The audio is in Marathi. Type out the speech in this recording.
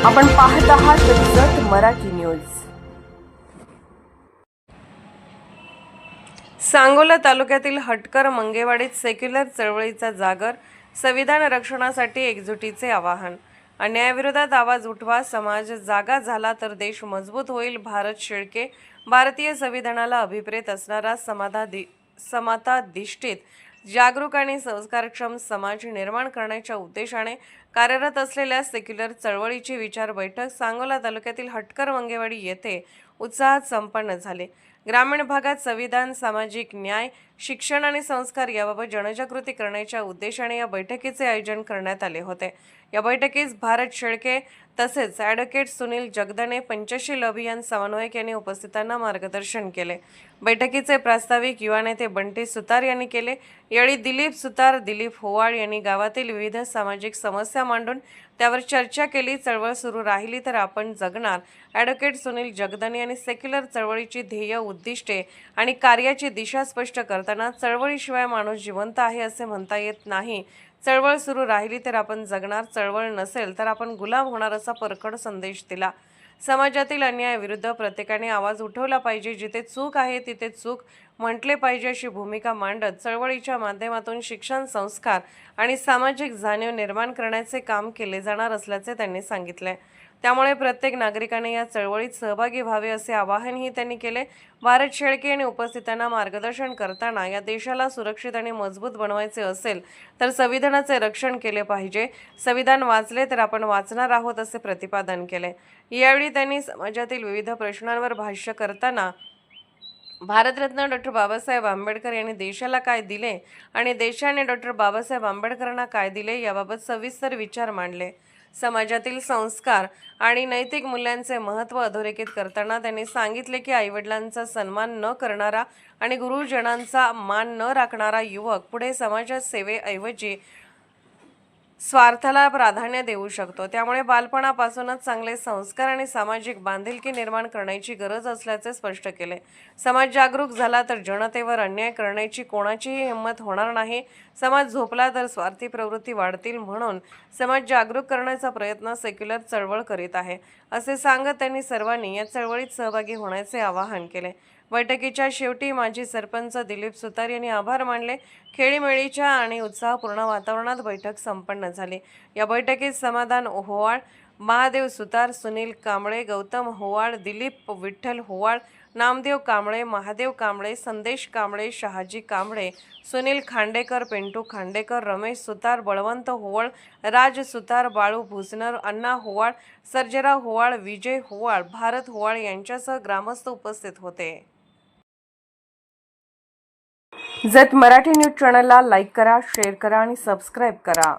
आपण पाहत आहात जत मराठी न्यूज। सांगोला तालुक्यातील हटकर मंगेवाडीत सेक्युलर चळवळीचा जागर, संविधान रक्षणासाठी एकजुटीचे आवाहन। अन्यायाविरोधात आवाज उठवा, समाज जागा झाला तर देश मजबूत होईल। भारत शेळके भारतीय संविधानाला अभिप्रेत असणारा समताधिष्ठित, जागरूक आणि संस्कारक्षम समाज निर्माण करण्याच्या उद्देशाने कार्यरत असलेल्या सेक्युलर चळवळीची विचार बैठक सांगोला तालुक्यातील हटकर मंगेवाडी येथे उत्साहात संपन्न झाली। ग्रामीण भागात संविधान, सामाजिक न्याय, शिक्षण आणि संस्कार याबाबत जनजागृती करण्याच्या उद्देशाने या बैठकीचे आयोजन करण्यात आले होते। या बैठकीस भारत शेळके तसेच ॲडव्होकेट सुनील जगदने, पंचशील अभियान समन्वयक यांनी उपस्थितांना मार्गदर्शन केले। बैठकीचे प्रास्ताविक युवा नेते बंटी सुतार यांनी केले। यावेळी दिलीप सुतार, दिलीप होवाळ यांनी गावातील विविध सामाजिक समस्या मांडून त्यावर चर्चा केली। चळवळ सुरू राहिली तर आपण जगणार। ॲडव्होकेट सुनील जगदने यांनी सेक्युलर चळवळीची ध्येय, उद्दिष्टे आणि कार्याची दिशा स्पष्ट करताना चळवळीशिवाय माणूस जिवंत आहे असे म्हणता येत नाही। चळवळ सुरू राहिली तर आपण जगणार, चळवळ नसेल तर आपण गुलाम होणार असा परखड संदेश दिला। समाजातील अन्यायाविरुद्ध प्रत्येकाने आवाज उठवला पाहिजे, जिथे चूक आहे तिथे चूक म्हटले पाहिजे अशी भूमिका मांडत चळवळीच्या माध्यमातून शिक्षण, संस्कार आणि सामाजिक जाणीव निर्माण करण्याचे काम केले जाणार असल्याचे त्यांनी सांगितले। त्यामुळे प्रत्येक नागरिकाने या चळवळीत सहभागी व्हावे असे आवाहनही त्यांनी केले। भारत शेळके यांनी उपस्थितांना मार्गदर्शन करताना या देशाला सुरक्षित आणि मजबूत बनवायचे असेल तर संविधानाचे रक्षण केले पाहिजे। संविधान वाचले तर आपण वाचणार आहोत असे प्रतिपादन केले। यावेळी त्यांनी समाजातील विविध प्रश्नांवर भाष्य करताना भारतरत्न डॉ. बाबासाहेब आंबेडकर यांनी देशाला काय दिले आणि देशाने डॉ. बाबासाहेब आंबेडकरांना काय दिले याबाबत सविस्तर विचार मांडले। समाजातील संस्कार आणि नैतिक मूल्यांचे महत्त्व अधोरेखित करताना त्यांनी सांगितले की आईवडिलांचा सन्मान न करणारा आणि गुरुजनांचा मान न राखणारा युवक पुढे समाज सेवेऐवजी स्वार्थाला प्राधान्य देऊ शकतो। त्यामुळे बालपणापासूनच चांगले संस्कार आणि सामाजिक बांधिलकी निर्माण करण्याची गरज असल्याचे स्पष्ट केले। समाज जागरूक झाला तर जनतेवर अन्याय करण्याची कोणाचीही हिंमत होणार नाही। समाज झोपला तर स्वार्थी प्रवृत्ती वाढतील, म्हणून समाज जागरूक करण्याचा प्रयत्न सेक्युलर चळवळ करीत आहे असे सांगत त्यांनी सर्वांनी या चळवळीत सहभागी होण्याचे आवाहन केले। बैठकीच्या शेवटी माजी सरपंच दिलीप सुतार यांनी आभार मानले। खेळीमेळीच्या आणि उत्साहपूर्ण वातावरणात बैठक संपन्न झाली। या बैठकीत समाधान होवाळ, महादेव सुतार, सुनील कांबळे, गौतम होवाळ, दिलीप विठ्ठल होवाळ, नामदेव कांबळे, महादेव कांबळे, संदेश कांबळे, शहाजी कांबळे, सुनील खांडेकर, पिंटू खांडेकर, रमेश सुतार, बळवंत होवाळ, राज सुतार, बाळू भुसनर, अण्णा होवाळ, सर्जेराव होवाळ, विजय होवाळ, भारत होवाळ यांच्यासह ग्रामस्थ उपस्थित होते। जत मराठी न्यूज चॅनलला लाईक करा, शेअर करा आणि सबस्क्राईब करा।